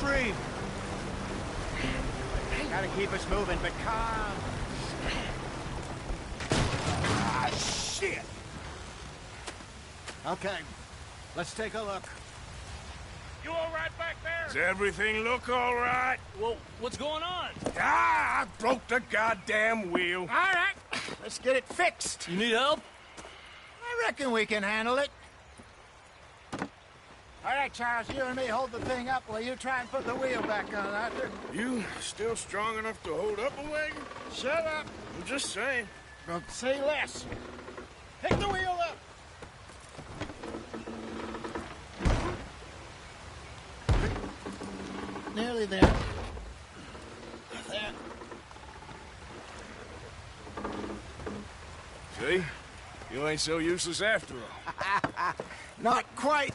breathe. Gotta keep us moving, but calm. Ah, shit! Okay, let's take a look. You all right back there? Does everything look all right? Well, what's going on? Ah, I broke the goddamn wheel. All right, let's get it fixed. You need help? I reckon we can handle it. All right, Charles, you and me hold the thing up while you try and put the wheel back on, Arthur. You still strong enough to hold up a wagon? Shut up. I'm just saying. Don't say less. Pick the wheel up. Nearly there. There. See? You ain't so useless after all. Not quite.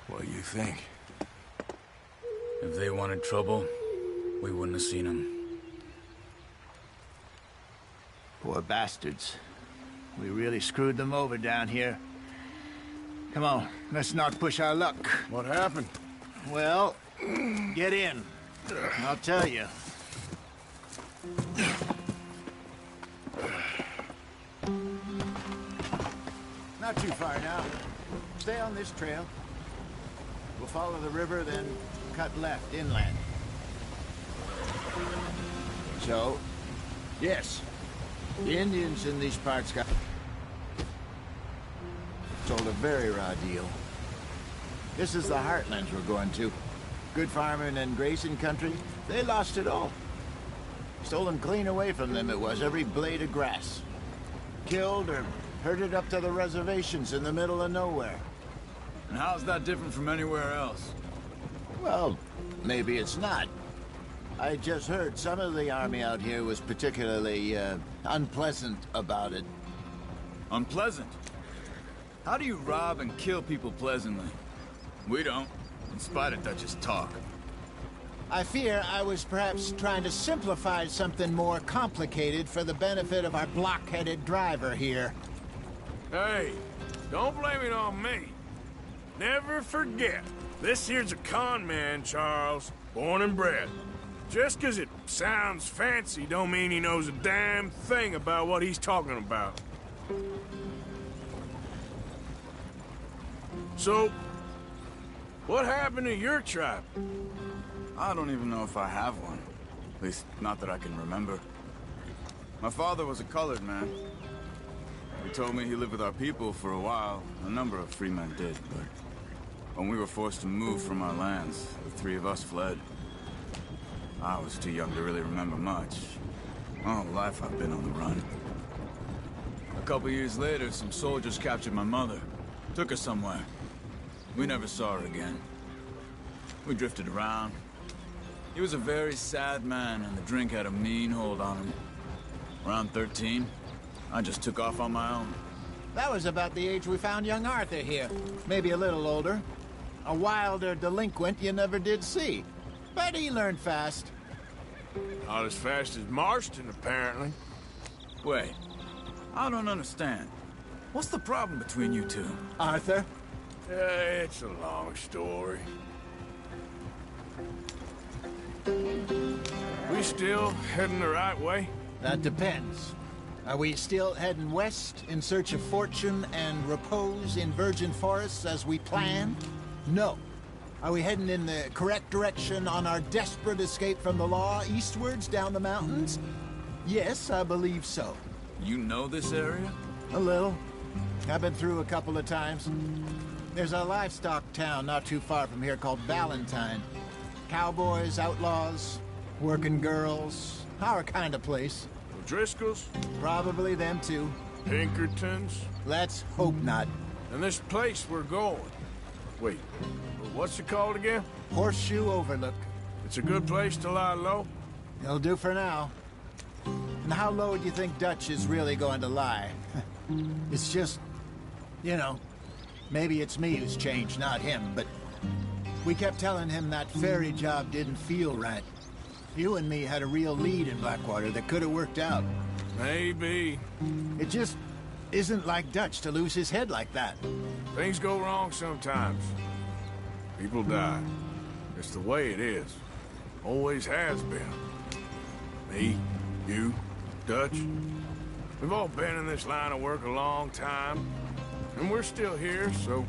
What do you think? If they wanted trouble, we wouldn't have seen them. Poor bastards. We really screwed them over down here. Come on, let's not push our luck. What happened? Well, get in. I'll tell you. Not too far now. Stay on this trail. We'll follow the river, then cut left inland. So, yes, the Indians in these parts got told a very raw deal. This is the heartlands we're going to. Good farming and grazing country, they lost it all. Stolen clean away from them it was, every blade of grass. Killed or herded up to the reservations in the middle of nowhere. And how's that different from anywhere else? Well, maybe it's not. I just heard some of the army out here was particularly, unpleasant about it. Unpleasant? How do you rob and kill people pleasantly? We don't, in spite of Dutch's talk. I fear I was perhaps trying to simplify something more complicated for the benefit of our block-headed driver here. Hey, don't blame it on me. Never forget, this here's a con man, Charles, born and bred. Just 'cause it sounds fancy don't mean he knows a damn thing about what he's talking about. So, what happened to your tribe? I don't even know if I have one. At least, not that I can remember. My father was a colored man. He told me he lived with our people for a while. A number of free men did, but when we were forced to move from our lands, the three of us fled. I was too young to really remember much. My whole life I've been on the run. A couple years later, some soldiers captured my mother. Took her somewhere. We never saw her again. We drifted around. He was a very sad man, and the drink had a mean hold on him. Around 13, I just took off on my own. That was about the age we found young Arthur here. Maybe a little older. A wilder delinquent you never did see. But he learned fast. Not as fast as Marston, apparently. Wait, I don't understand. What's the problem between you two? Arthur? It's a long story. We still heading the right way? That depends. Are we still heading west in search of fortune and repose in virgin forests as we planned? No. Are we heading in the correct direction on our desperate escape from the law eastwards down the mountains? Yes, I believe so. You know this area? A little. I've been through a couple of times. There's a livestock town not too far from here called Valentine. Cowboys, outlaws, working girls, our kind of place. Driscoll's? Probably them too. Pinkertons? Let's hope not. And this place we're going. Wait, what's it called again? Horseshoe Overlook. It's a good place to lie low? It'll do for now. And how low do you think Dutch is really going to lie? It's just, you know, maybe it's me who's changed, not him, but we kept telling him that ferry job didn't feel right. You and me had a real lead in Blackwater that could have worked out. Maybe. It just isn't like Dutch to lose his head like that. Things go wrong sometimes. People die. It's the way it is. Always has been. Me, you, Dutch. We've all been in this line of work a long time. And we're still here, so...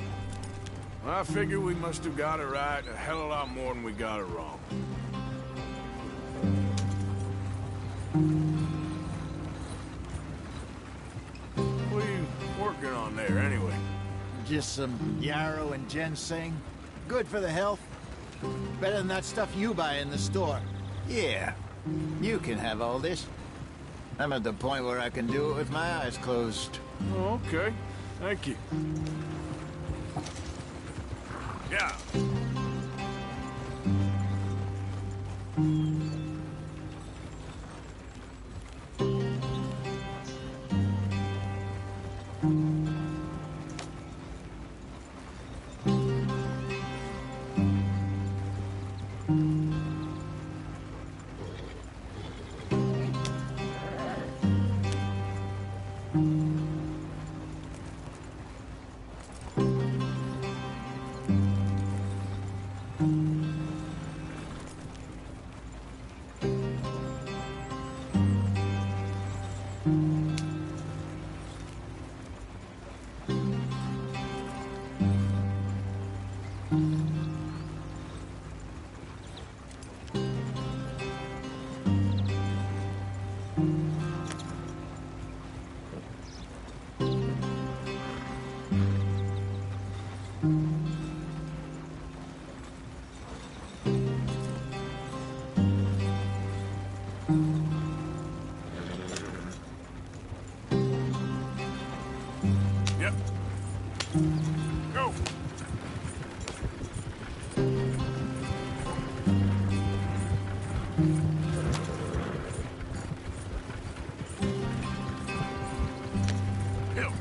I figure we must have got it right a hell of a lot more than we got it wrong. What are you working on there, anyway? Just some yarrow and ginseng. Good for the health. Better than that stuff you buy in the store. Yeah, you can have all this. I'm at the point where I can do it with my eyes closed. Oh, okay. Thank you. Yeah. Yep. Go. Hill.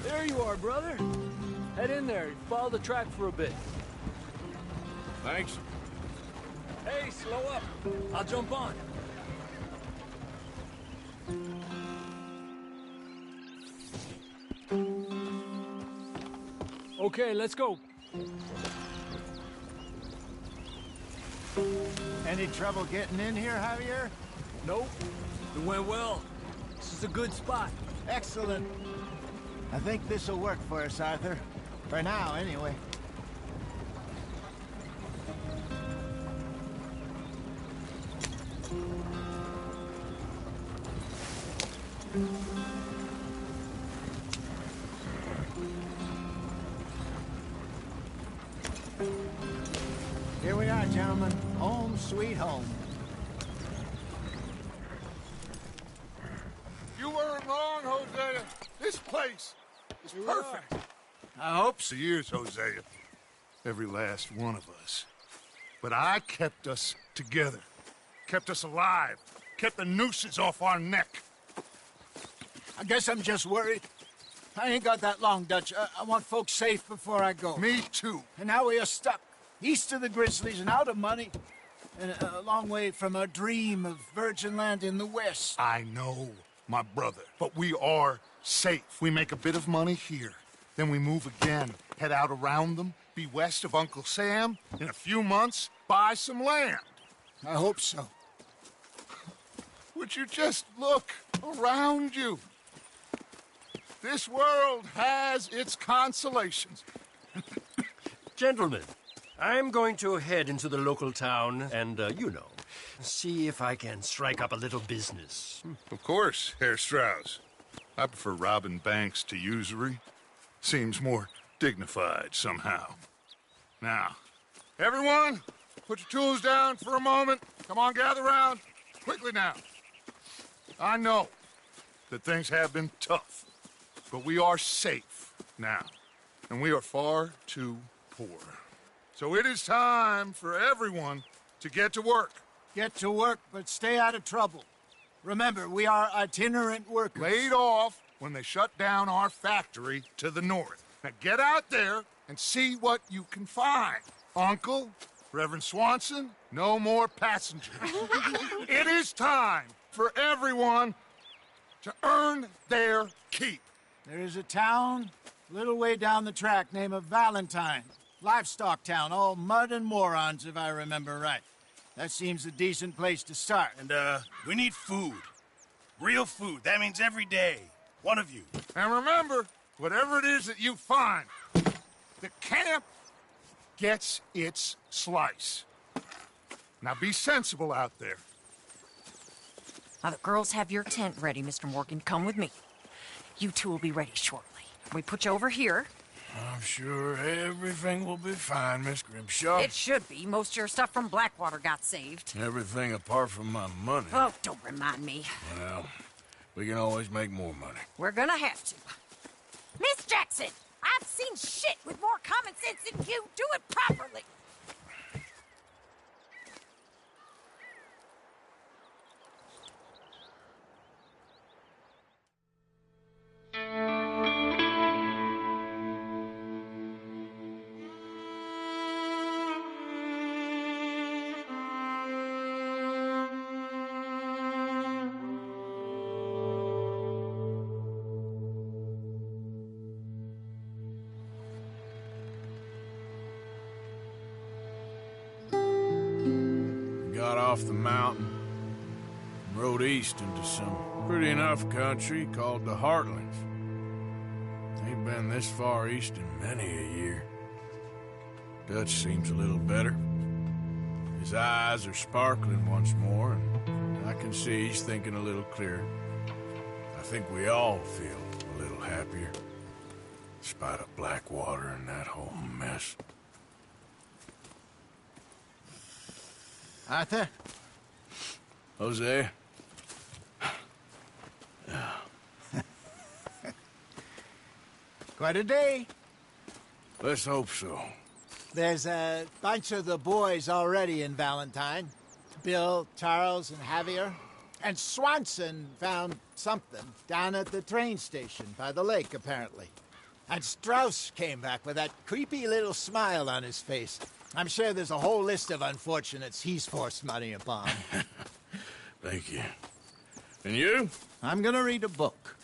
There you are, brother. Head in there. Follow the track for a bit. Thanks. Hey, slow up. I'll jump on. Okay, let's go. Any trouble getting in here, Javier? Nope. It went well. This is a good spot. Excellent. I think this'll work for us, Arthur. For now, anyway. Here we are, gentlemen. Home sweet home. You weren't wrong, Hosea. This place is perfect. I hope For years, Hosea. Every last one of us. But I kept us together. Kept us alive. Kept the nooses off our neck. I guess I'm just worried. I ain't got that long, Dutch. I want folks safe before I go. Me too. And now we are stuck, east of the Grizzlies and out of money, and a long way from our dream of virgin land in the west. I know, my brother. But we are safe. We make a bit of money here. Then we move again, head out around them, be west of Uncle Sam. In a few months, buy some land. I hope so. Would you just look around you? This world has its consolations. Gentlemen, I'm going to head into the local town and, see if I can strike up a little business. Of course, Herr Strauss. I prefer robbing banks to usury. Seems more dignified somehow. Now, everyone, put your tools down for a moment. Come on, gather round. Quickly now. I know that things have been tough, but we are safe now, and we are far too poor. So it is time for everyone to get to work. Get to work, but stay out of trouble. Remember, we are itinerant workers. Laid off when they shut down our factory to the north. Now get out there and see what you can find. Uncle, Reverend Swanson, no more passengers. It is time for everyone to earn their keep. There is a town a little way down the track named Valentine. Livestock town, all mud and morons, if I remember right. That seems a decent place to start. And, we need food. Real food. That means every day. One of you. And remember, whatever it is that you find, the camp gets its slice. Now be sensible out there. Now the girls have your tent ready, Mr. Morgan. Come with me. You two will be ready shortly. We put you over here. I'm sure everything will be fine, Miss Grimshaw. It should be. Most of your stuff from Blackwater got saved. Everything apart from my money. Oh, don't remind me. Well, we can always make more money. We're gonna have to. Miss Jackson, I've seen shit with more common sense than you. Do it properly. Got off the mountain and rode east into some pretty enough country called the Heartlands. Ain't been this far east in many a year. Dutch seems a little better. His eyes are sparkling once more, and I can see he's thinking a little clearer. I think we all feel a little happier, despite of Blackwater and that whole mess. Arthur? Jose? Quite a day. Let's hope so. There's a bunch of the boys already in Valentine. Bill, Charles, and Javier. And Swanson found something down at the train station by the lake, apparently. And Strauss came back with that creepy little smile on his face. I'm sure there's a whole list of unfortunates he's forced money upon. Thank you. And you? I'm gonna read a book.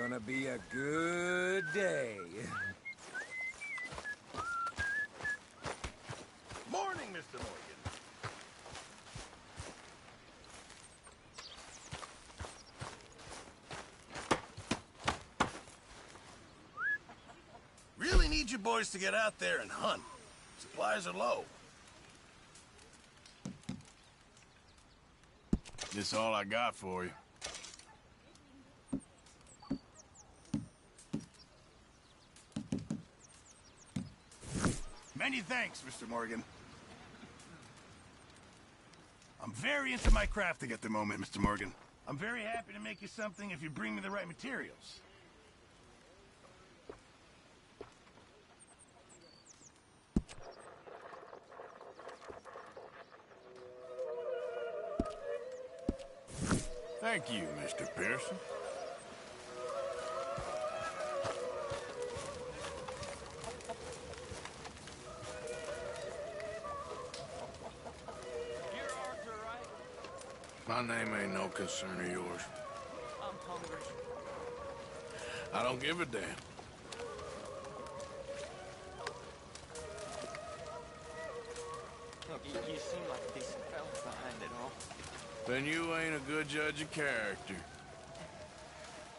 Gonna be a good day. Morning, Mr. Morgan. Really need you boys to get out there and hunt. Supplies are low. This all I got for you. Many thanks, Mr. Morgan. I'm very into my crafting at the moment, Mr. Morgan. I'm very happy to make you something if you bring me the right materials. Thank you, Mr. Pearson. You're Arthur, right? My name ain't no concern of yours. I'm hungry. I don't give a damn. Look, you seem like a decent fella behind it all. Then you ain't a good judge of character.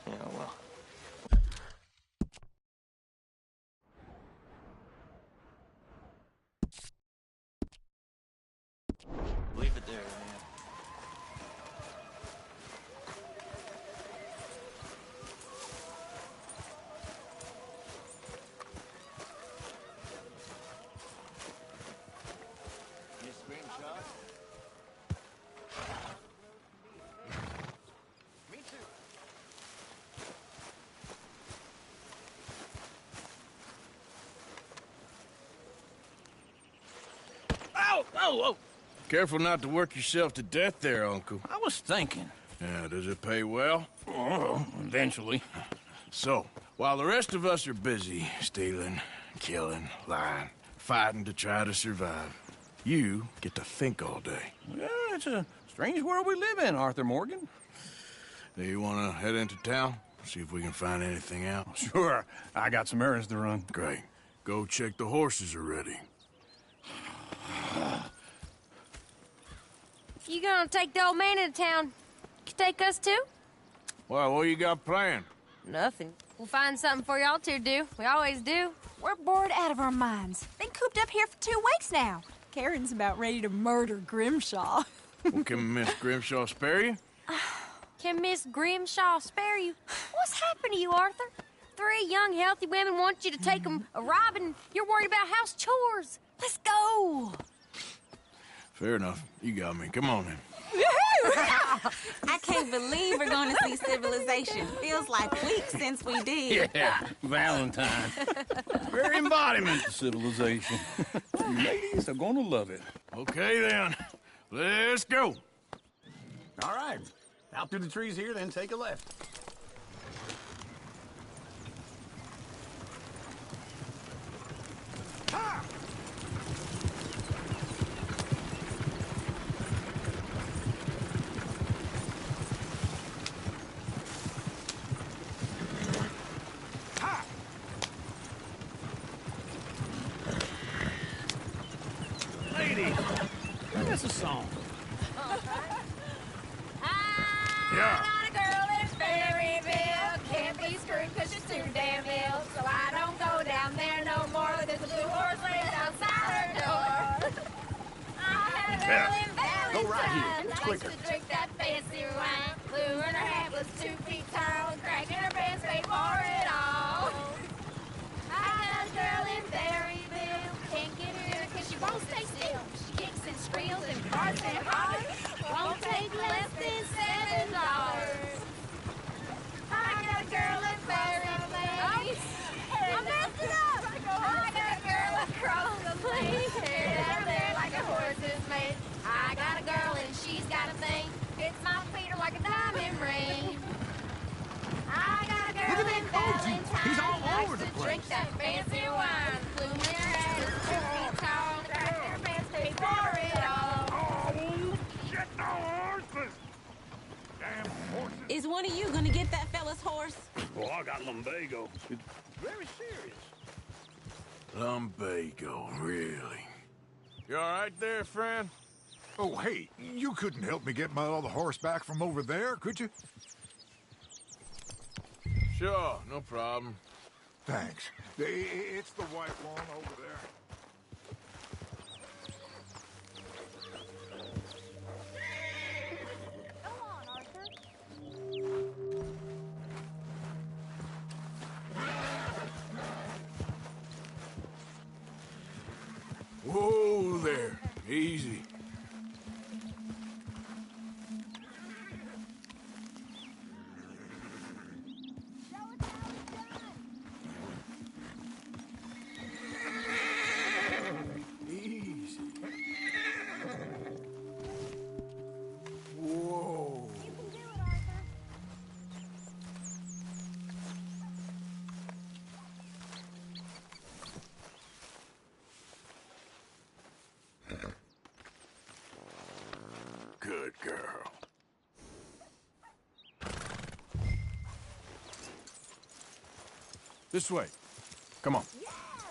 Yeah, well. Leave it there, man. You screenshot? Me too. Ow! Oh, oh! Careful not to work yourself to death there, Uncle. I was thinking. Yeah, does it pay well? Oh, eventually. So, while the rest of us are busy stealing, killing, lying, fighting to try to survive, you get to think all day. Yeah, it's a strange world we live in, Arthur Morgan. Do you want to head into town? See if we can find anything out? Sure. I got some errands to run. Great. Go check the horses are ready. You gonna take the old man into town? You take us too? Well, what you got planned? Nothing. We'll find something for y'all to do. We always do. We're bored out of our minds. Been cooped up here for 2 weeks now. Karen's about ready to murder Grimshaw. Well, can Miss Grimshaw spare you? Can Miss Grimshaw spare you? What's happened to you, Arthur? 3 young, healthy women want you to take them a robbing. You're worried about house chores. Let's go. Fair enough. You got me. Come on then. I can't believe we're going to see civilization. Feels like weeks since we did. Yeah, Valentine. Very embodiment of civilization. Ladies are gonna love it. Okay then. Let's go. All right. Out through the trees here, then take a left. Ha! Ha! Ladies, that's a song. Yeah. I got a girl in Berryville. Can't be screwed because she's too damn ill. So I don't go down there no more. There's a blue horse laid outside her door. I had a girl in Valentine. Go right here. It's quicker. Likes to drink that fancy wine. Blue in her hat was 2 feet tall. Cracking her pants paid for it all. I got a girl in Berryville. Can't get her in because she won't stay still. She kicks and squeals and barks and hollers. Won't take less than $7. I got a girl in Berryville. I messed it up. I got a girl across the place. Hair down there like a horse's made. I got a girl and she's got a thing. It's my feet are like a diamond ring. I got a girl in Valentine. He's all over Likes the to place. drink that fancy wine. Bloom in her hat is 2 feet tall. Crack her pants paid for it all. Oh, shit, no horses! Damn horses. Is one of you going to get that fella's horse? Well, I lumbago. It's very serious. Lumbago, really? You all right there, friend? Oh, hey, you couldn't help me get my other horse back from over there, could you? Sure, no problem. Thanks. It's the white one over there. Go on, Arthur. Whoa there. Easy. Easy. Whoa. You can do it, Arthur. Good girl. This way. Come on. Yeah,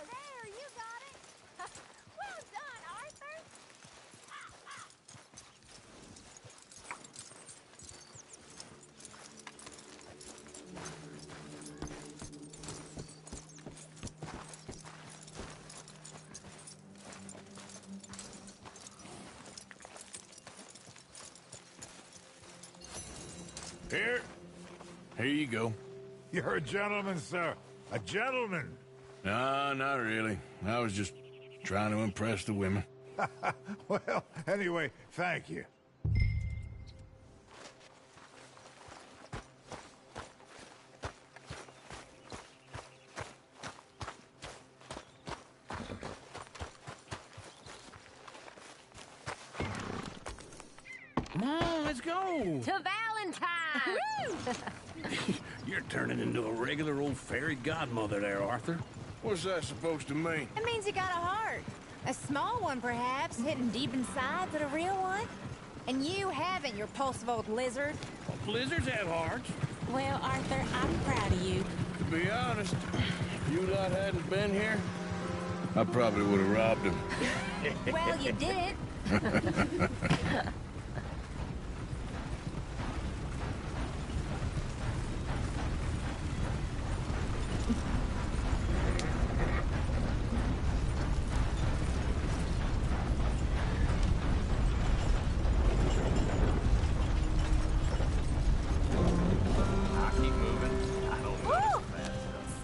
there, you got it. Well done, Arthur. Here you go. You're a gentleman, sir. A gentleman. No, not really. I was just trying to impress the women. Well, anyway, thank you. Come on, let's go. To Valentine. You're turning into a regular old fairy godmother there, Arthur. What's that supposed to mean? It means you got a heart. A small one, perhaps, hidden deep inside, but a real one. And you haven't, you repulsive old lizard. Blizzards have hearts. Well, Arthur, I'm proud of you. To be honest, if you lot hadn't been here, I probably would have robbed him. Well, you did.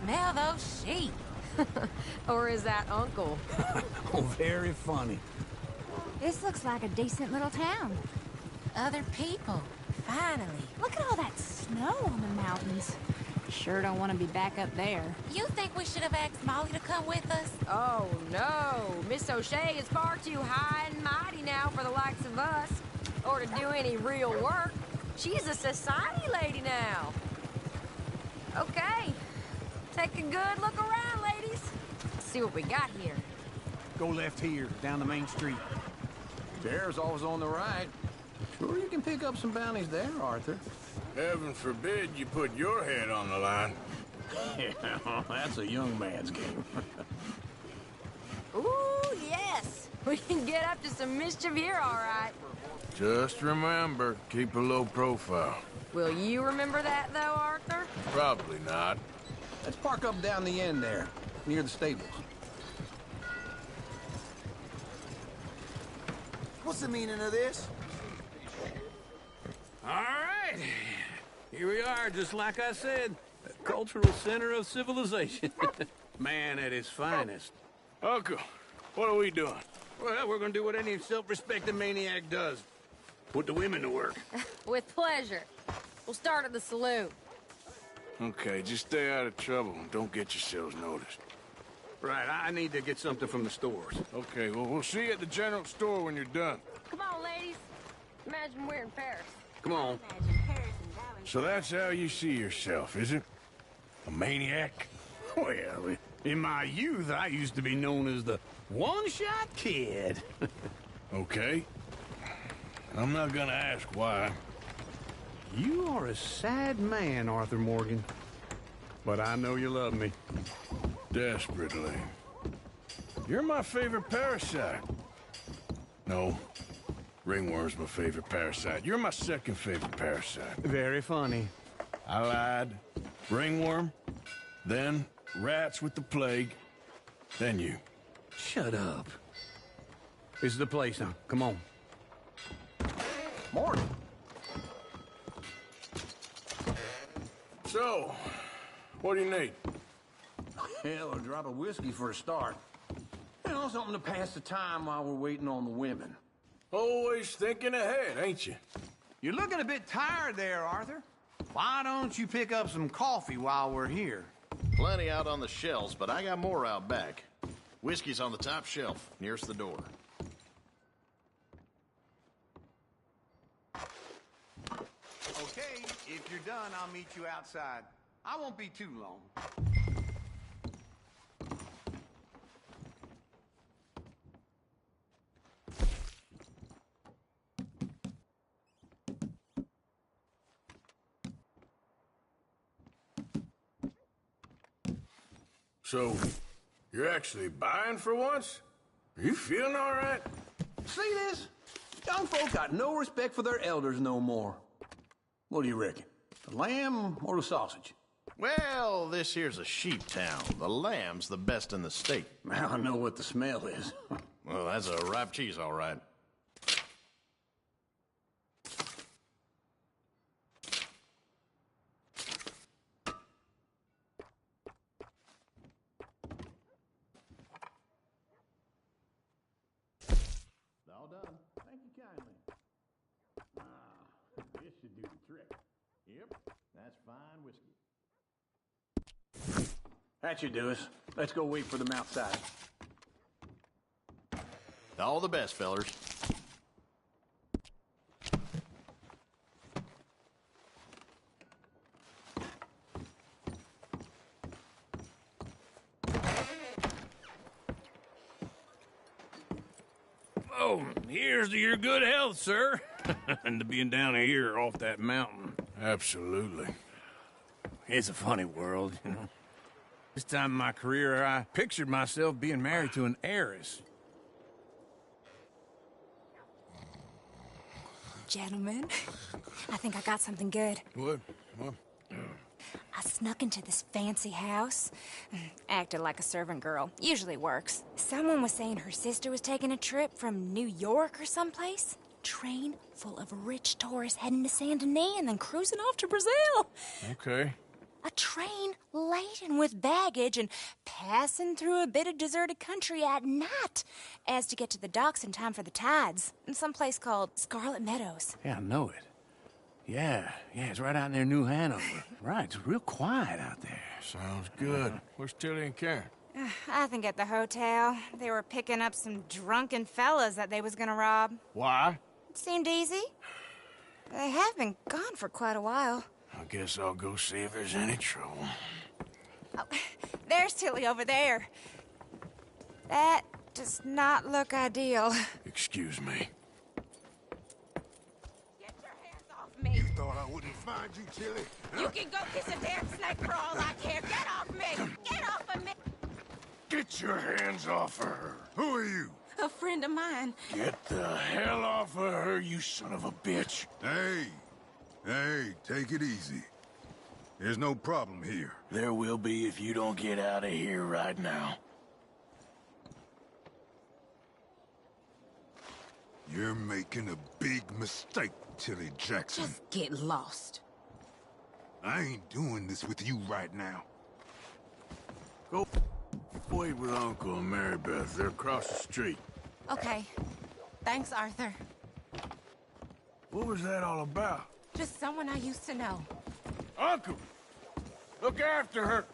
Smell those sheep. Or is that Uncle? Oh, very funny. This looks like a decent little town. Other people. Finally. Look at all that snow on the mountains. Sure don't want to be back up there. You think we should have asked Molly to come with us? Oh, no. Miss O'Shea is far too high and mighty now for the likes of us, or to do any real work. She's a society lady now. Okay. Take a good look around, ladies. See what we got here. Go left here, down the main street. Bear's always on the right. Sure you can pick up some bounties there, Arthur. Heaven forbid you put your head on the line. Yeah, that's a young man's game. Ooh, yes. We can get up to some mischief here, all right. Just remember, keep a low profile. Will you remember that, though, Arthur? Probably not. Let's park up down the end there, near the stables. What's the meaning of this? All right. Here we are, just like I said. The cultural center of civilization. Man at his finest. Uncle, what are we doing? Well, we're gonna do what any self-respecting maniac does. Put the women to work. With pleasure. We'll start at the saloon. Okay, just stay out of trouble and don't get yourselves noticed. Right, I need to get something from the stores. Okay, well, we'll see you at the general store when you're done. Come on, ladies. Imagine we're in Paris. Come on. So that's how you see yourself, is it? A maniac? Well, in my youth, I used to be known as the one-shot kid. Okay. I'm not gonna ask why. You are a sad man, Arthur Morgan. But I know you love me. Desperately. You're my favorite parasite. No, ringworm's my favorite parasite. You're my second favorite parasite. Very funny. I lied. Ringworm, then rats with the plague, then you. Shut up. This is the place now. Come on. Morning. So, what do you need? Hell, a drop of whiskey for a start. You know, something to pass the time while we're waiting on the women. Always thinking ahead, ain't you? You're looking a bit tired there, Arthur. Why don't you pick up some coffee while we're here? Plenty out on the shelves, but I got more out back. Whiskey's on the top shelf, nearest the door. Okay, if you're done, I'll meet you outside. I won't be too long. So, you're actually buying for once? Are you feeling all right? See this? Young folk got no respect for their elders no more. What do you reckon? The lamb or the sausage? Well, this here's a sheep town. The lamb's the best in the state. Now I know what the smell is. Well, that's a ripe cheese, all right. All done. Thank you kindly. This should do the trick. Yep, that's fine whiskey. That should do us. Let's go wait for them outside. All the best, fellers. Oh, here's to your good health, sir. And to being down here off that mountain. Absolutely. It's a funny world, you know. This time in my career, I pictured myself being married to an heiress. Gentlemen, I think I got something good. What? I snuck into this fancy house. Acted like a servant girl. Usually works. Someone was saying her sister was taking a trip from New York or someplace. Train full of rich tourists heading to Saint Denis and then cruising off to Brazil. Okay. A train laden with baggage and passing through a bit of deserted country at night as to get to the docks in time for the tides in some place called Scarlet Meadows. Yeah, I know it. Yeah, it's right out near New Hanover. Right, it's real quiet out there. Sounds good. Where's Tilly and Karen? I think at the hotel. They were picking up some drunken fellas that they was gonna rob. Why? It seemed easy. They have been gone for quite a while. I guess I'll go see if there's any trouble. Oh, there's Tilly over there. That does not look ideal. Excuse me. Get your hands off me. You thought I wouldn't find you, Tilly? You can go kiss a damn snake for all I care. Get off me! Get off of me! Get your hands off of her. Who are you? A friend of mine. Get the hell off of her, you son of a bitch. Hey, take it easy. There's no problem here. There will be if you don't get out of here right now. You're making a big mistake, Tilly Jackson. Just get lost. I ain't doing this with you right now. Go wait with Uncle and Mary Beth. They're across the street. Okay. Thanks, Arthur. What was that all about? Just someone I used to know. Uncle! Look after her.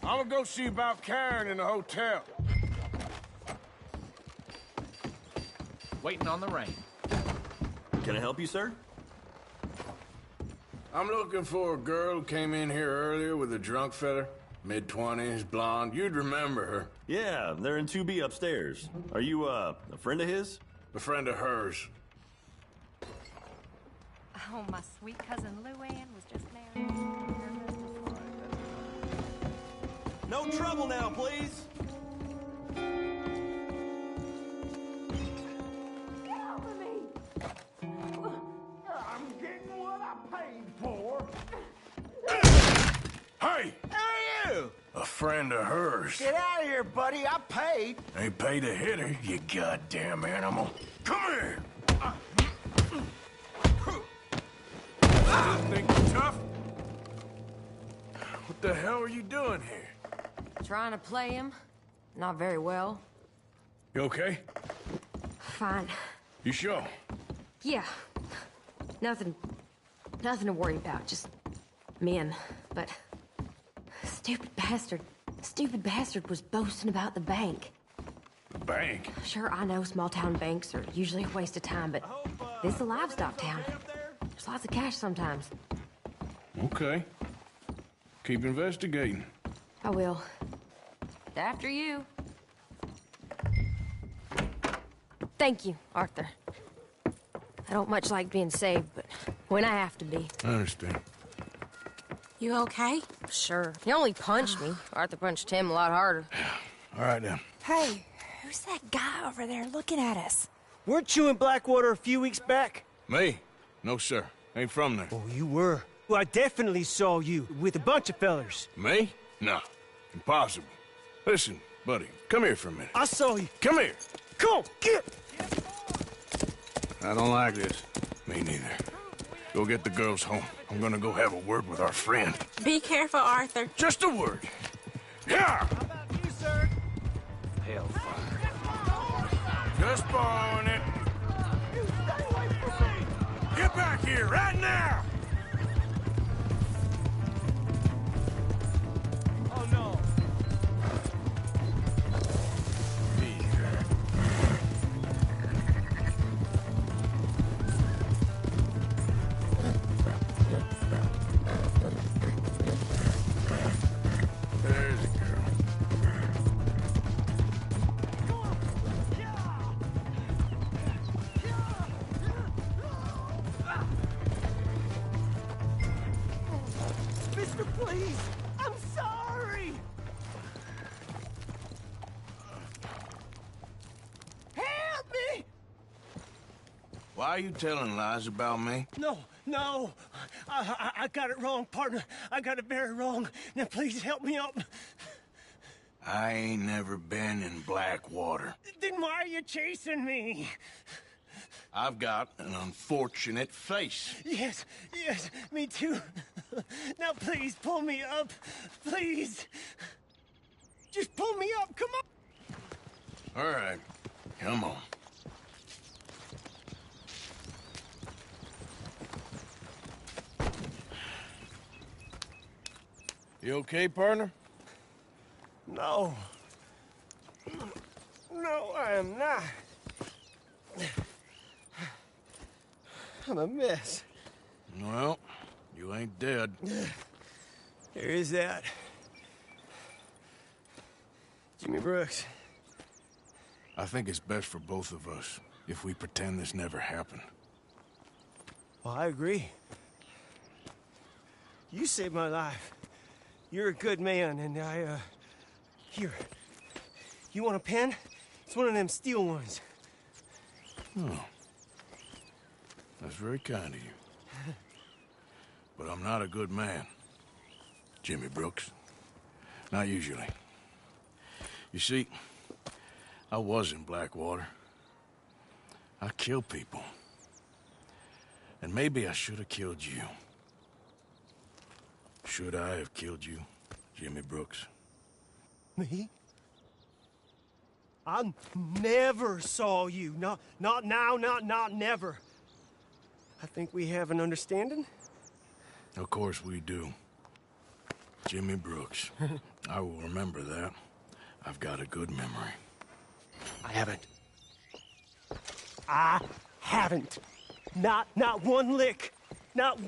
I'm gonna go see about Karen in the hotel. Waiting on the rain. Can I help you, sir? I'm looking for a girl who came in here earlier with a drunk fella. Mid-20s, blonde. You'd remember her. Yeah, they're in 2B upstairs. Are you, a friend of his? A friend of hers. Oh, my sweet cousin Luann was just married. No trouble now, please. I'm getting what I paid for. Hey! Who are you? A friend of hers. Get out of here, buddy. I paid. Ain't paid to hit her, you goddamn animal. Come here! Still think you're tough? What the hell are you doing here? Trying to play him. Not very well. You okay? Fine. You sure? Yeah. Nothing to worry about. Just men. But stupid bastard was boasting about the bank. The bank? Sure, I know small town banks are usually a waste of time, but this is a livestock town. There's lots of cash sometimes. Okay. Keep investigating. I will. After you. Thank you, Arthur. I don't much like being saved, but when I have to be. I understand. You okay? Sure. He only punched me. Arthur punched him a lot harder. All right, then. Hey, who's that guy over there looking at us? Weren't you in Blackwater a few weeks back? Me? No, sir. Ain't from there. Oh, you were. Well, I definitely saw you with a bunch of fellers. Me? No. Impossible. Listen, buddy, come here for a minute. I saw you. Come here. Come on, get! I don't like this. Me neither. Go get the girls home. I'm gonna go have a word with our friend. Be careful, Arthur. Just a word. Yeah! How about you, sir? Hellfire. Just borrowing it. You stay away from me! Get back here, right now! Oh, no. There's a girl. Mister, please! I'm sorry! Help me! Why are you telling lies about me? No. I got it wrong, partner. I got it very wrong. Now, please help me up. I ain't never been in Blackwater. Then why are you chasing me? I've got an unfortunate face. Yes, me too. Now, please, pull me up. Please. Just pull me up, come on. All right, come on. You okay, partner? No. No, I am not. I'm a mess. Well, you ain't dead. There is that. Jimmy Brooks. I think it's best for both of us if we pretend this never happened. Well, I agree. You saved my life. You're a good man, and here. You want a pen? It's one of them steel ones. Oh. That's very kind of you. But I'm not a good man, Jimmy Brooks. Not usually. You see, I was in Blackwater. I killed people. And maybe I should have killed you. Should I have killed you, Jimmy Brooks? Me? I never saw you. Not now, not never. I think we have an understanding. Of course we do. Jimmy Brooks. I will remember that. I've got a good memory. I haven't. Not one lick. Not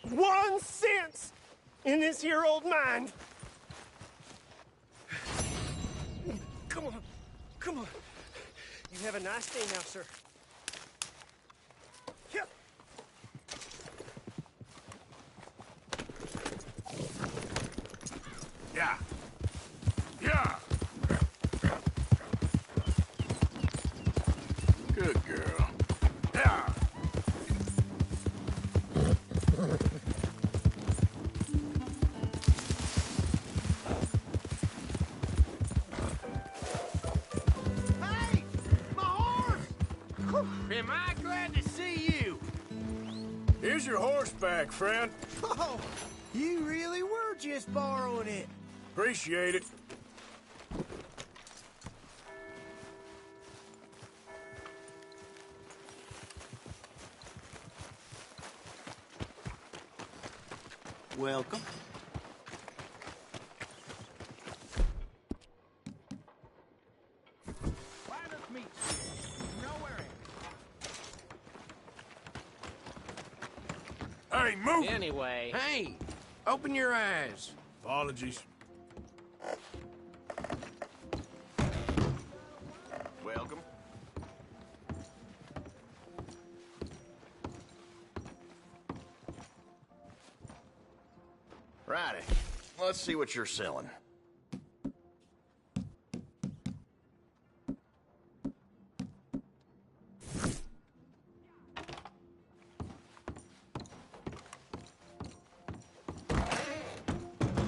1 cent in this here old mind. Come on. You have a nice day now, sir. Yep. Yeah. am I glad to see you. Here's your horseback, friend. Oh, you really were just borrowing it. Appreciate it. Welcome. Hey, move! Anyway. Hey, open your eyes. Apologies. Welcome. Righty. Let's see what you're selling.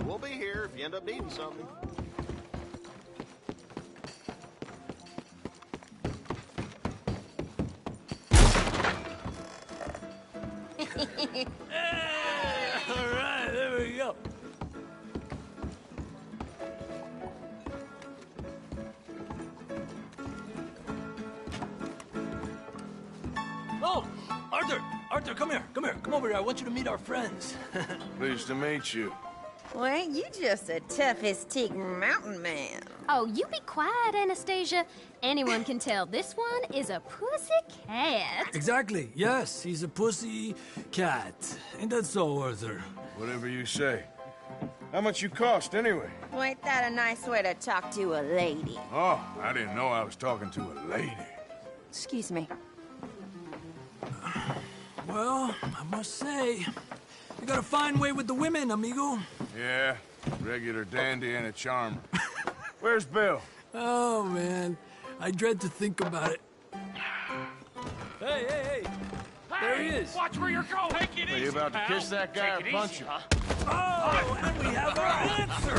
We'll be here if you end up needing something. All right, there we go. Oh, Arthur! Arthur, come here. Come here. Come over here. I want you to meet our friends. Pleased to meet you. Well, ain't you just the toughest tick mountain man? Oh, you be quiet, Anastasia. Anyone can tell this one is a pussy cat. Exactly. Yes, he's a pussy cat. Ain't that so, Arthur? Whatever you say. How much you cost, anyway? Well, ain't that a nice way to talk to a lady? Oh, I didn't know I was talking to a lady. Excuse me. Well, I must say, you got a fine way with the women, amigo. Yeah, regular dandy and a charmer. Where's Bill? Oh, man. I dread to think about it. Hey, hey, hey! There he is! Watch where you're going! Take it Are you about to kiss that guy or punch him? Oh, and we have our answer!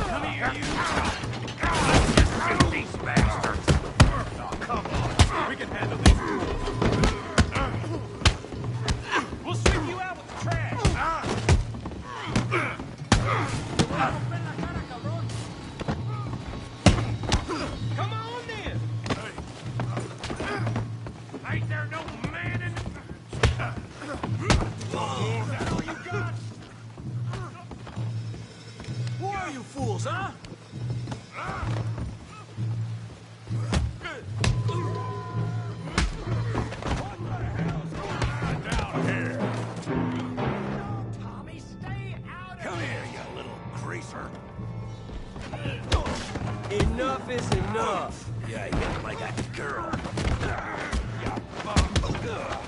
Come here, you! Shoot these bastards! Oh, come on! We can handle this. We'll sweep you out with the trash! Come on, then! Ain't there no man in the... Is that all you got? Who are you fools, huh? Tommy, stay out of Come here, you little greaser. Enough is enough. Yeah, you look like that girl.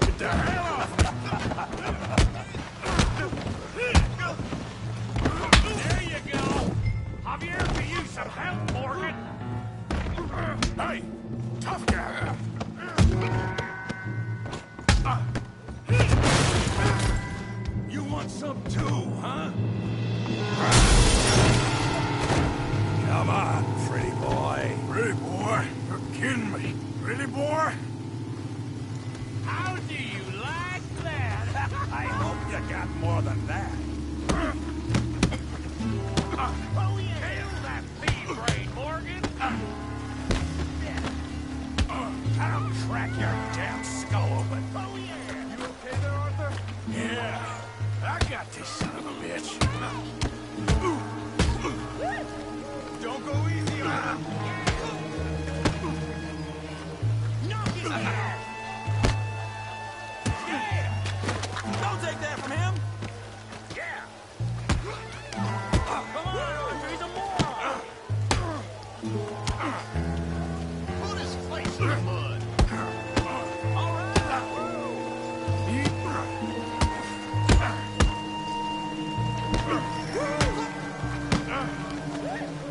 Get the hell off! There you go! Javier, can use some help, Morgan! Hey, tough guy! You want some too, huh? Come on, pretty boy. Pretty boy, you're kidding me. Pretty boy? How do you like that? I hope you got more than that. Oh, yeah! Kill that pea-brain, Morgan! I'll crack your damn skull open. Oh, yeah! You okay there, Arthur? Yeah, I got this son of a bitch. Don't go easy on him. Knock his head! Yeah! Don't take that from him! Yeah! Come on, Arthur, he's a moron! Put his face in the mud. All right!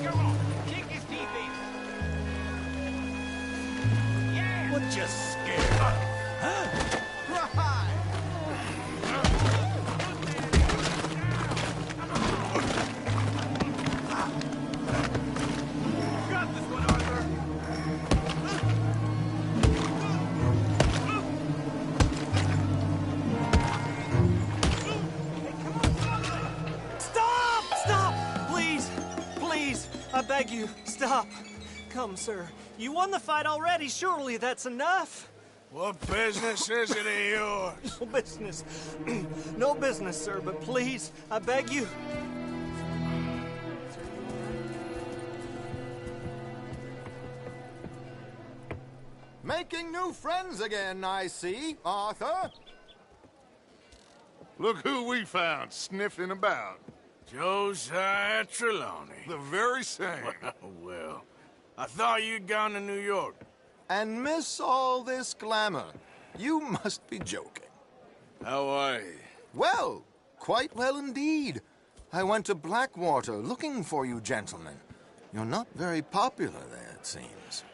Come on, kick his teeth in! Yeah! What you scared? Huh? You got this one, Arthur. beg you, stop. Come, sir. You won the fight already. Surely that's enough. What business is it of yours? No business. No business, sir, but please, I beg you. Making new friends again, I see, Arthur. Look who we found sniffing about. Josiah Trelawney. The very same. Well, I thought you'd gone to New York. And miss all this glamour. You must be joking. How are you? Well, quite well indeed. I went to Blackwater looking for you gentlemen. You're not very popular there, it seems.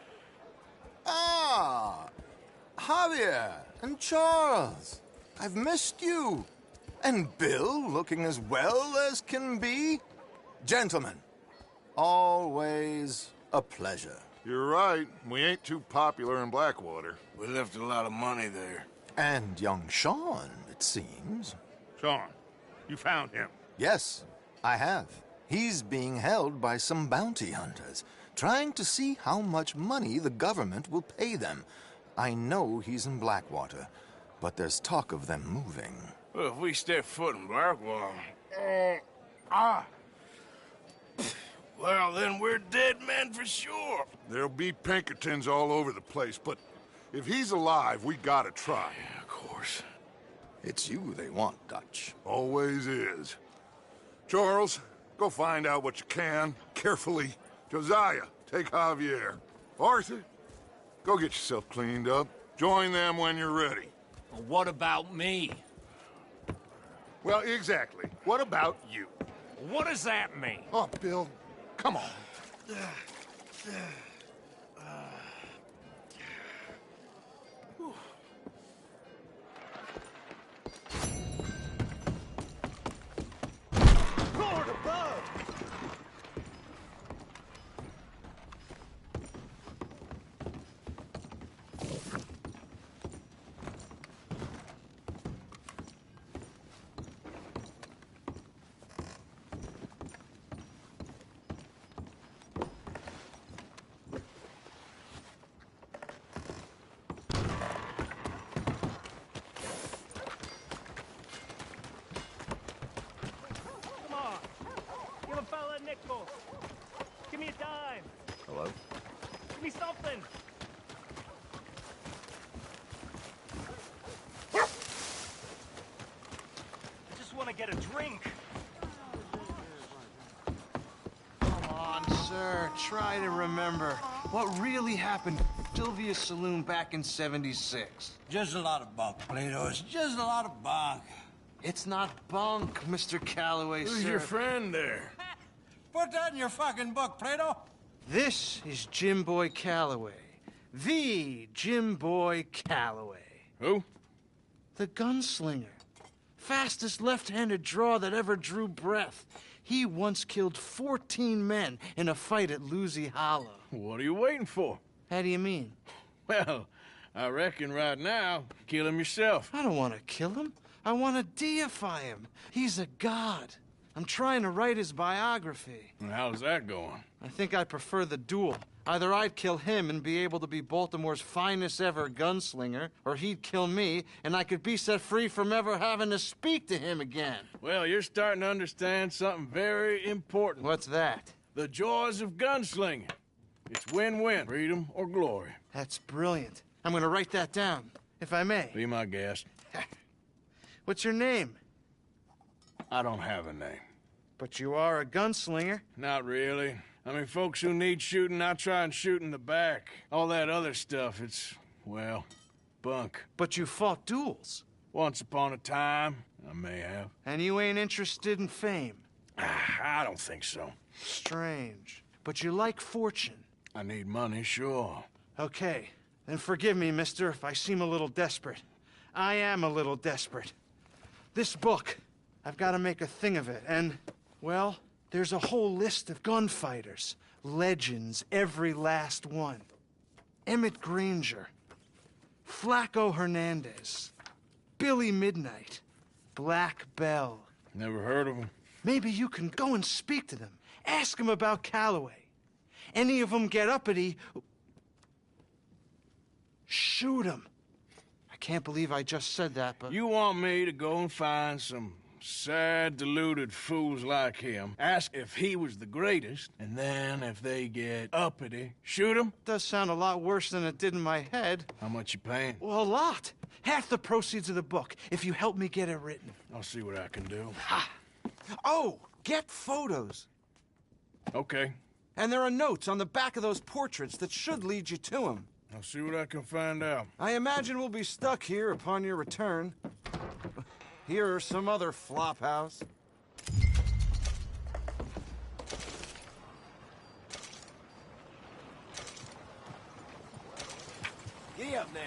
Ah, Javier and Charles. I've missed you. And Bill looking as well as can be. Gentlemen, always a pleasure. You're right. We ain't too popular in Blackwater. We left a lot of money there. And young Sean, it seems. Sean, you found him? Yes, I have. He's being held by some bounty hunters, trying to see how much money the government will pay them. I know he's in Blackwater, but there's talk of them moving. Well, if we step foot in Blackwater... Well, then we're dead men for sure. There'll be Pinkertons all over the place, but if he's alive, we gotta try. Yeah, of course. It's you they want, Dutch. Always is. Charles, go find out what you can, carefully. Josiah, take Javier. Arthur, go get yourself cleaned up. Join them when you're ready. Well, what about me? Well, exactly. What about you? What does that mean? Oh, Bill, come on. Lord above! nickel. Give me a dime. Hello? Give me something. I just want to get a drink. Come on, sir. Try to remember what really happened at Sylvia's Saloon back in '76. Just a lot of bunk, Plato. It's just a lot of bunk. It's not bunk, Mr. Calloway, Who's sir. your friend there? Put that in your fucking book, Plato. This is Jim Boy Calloway. The Jim Boy Calloway. Who? The gunslinger. Fastest left-handed draw that ever drew breath. He once killed 14 men in a fight at Lucy Hollow. What are you waiting for? How do you mean? Well, I reckon right now, kill him yourself. I don't want to kill him. I want to deify him. He's a god. I'm trying to write his biography. And how's that going? I think I prefer the duel. Either I'd kill him and be able to be Baltimore's finest ever gunslinger, or he'd kill me and I could be set free from ever having to speak to him again. Well, you're starting to understand something very important. What's that? The joys of gunslinging. It's win-win, freedom or glory. That's brilliant. I'm going to write that down, if I may. Be my guest. What's your name? I don't have a name. But you are a gunslinger. Not really. I mean, folks who need shooting, I try and shoot in the back. All that other stuff, it's, well, bunk. But you fought duels. Once upon a time, I may have. And you ain't interested in fame. I don't think so. Strange. But you like fortune. I need money, sure. Okay. Then forgive me, mister, if I seem a little desperate. I am a little desperate. This book, I've got to make a thing of it, and, well, there's a whole list of gunfighters. Legends, every last one. Emmett Granger, Flaco Hernandez, Billy Midnight, Black Bell. Never heard of them. Maybe you can go and speak to them. Ask them about Calloway. any of them get uppity, shoot them. I can't believe I just said that, but... You want me to go and find some sad, deluded fools like him, ask if he was the greatest, and then if they get uppity, shoot him? Does sound a lot worse than it did in my head. How much you paying? Well, a lot. Half the proceeds of the book, if you help me get it written. I'll see what I can do. Ha! Oh, get photos. Okay. And there are notes on the back of those portraits that should lead you to him. I'll see what I can find out. I imagine we'll be stuck here upon your return. Here or some other flop house. Giddy up now.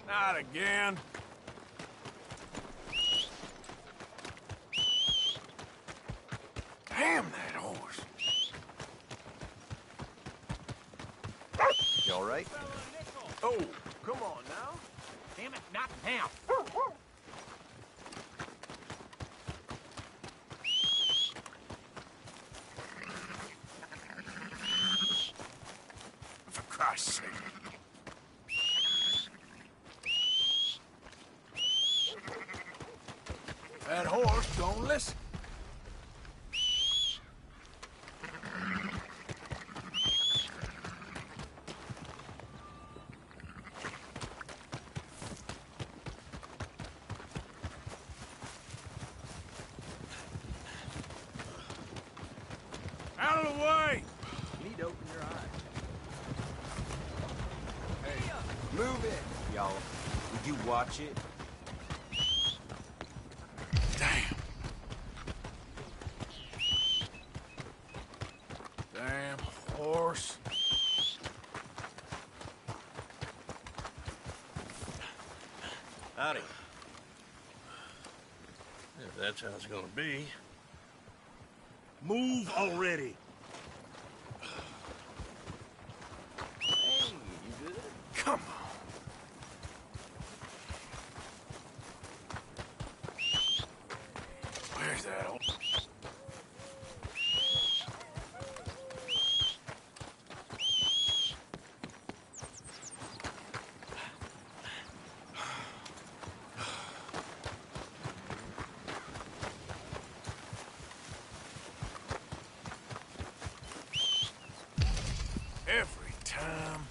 Not again. Damn that horse. You all right? Oh, come on now. Damn it, not now. For Christ's sake. That horse don't listen. Out of the way! You need to open your eyes. Hey, move it, y'all. Would you watch it? Damn horse. Howdy. If that's how it's gonna be. Move already. Hey, you good? Come on. Where's that horse? Every time.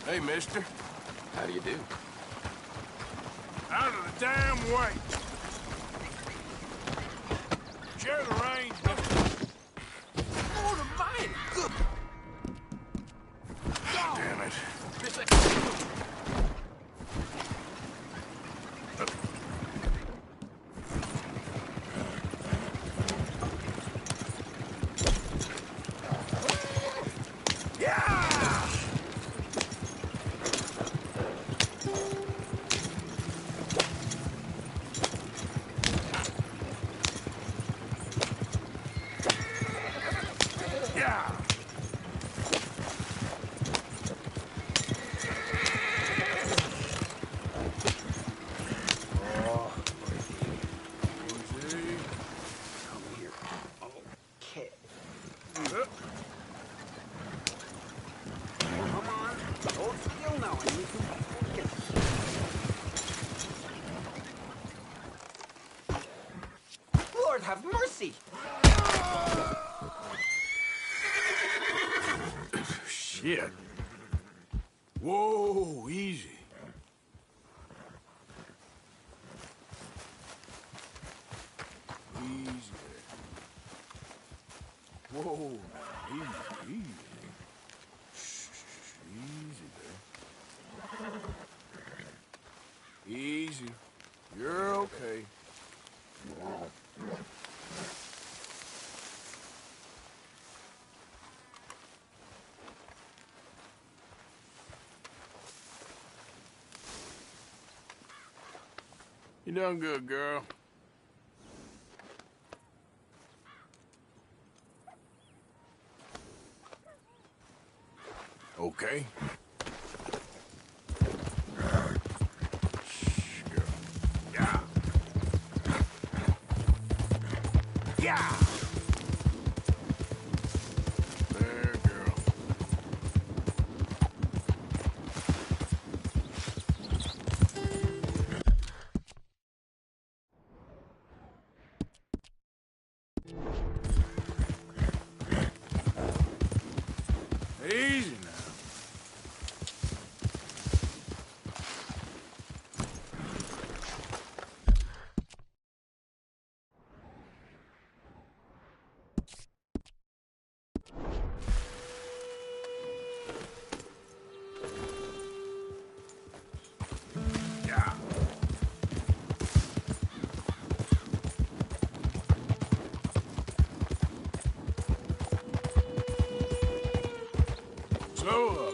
Hey, mister. How do you do? Out of the damn way! Share the range, mister. Oh, the mine! Good. Damn it. Lord have mercy! Shit. Whoa, easy. Easy there. Whoa, easy, easy. Easy there. Easy. You're okay. You done good, girl. Okay. Yeah. Yeah. There, girl. Easy now. Yeah. So,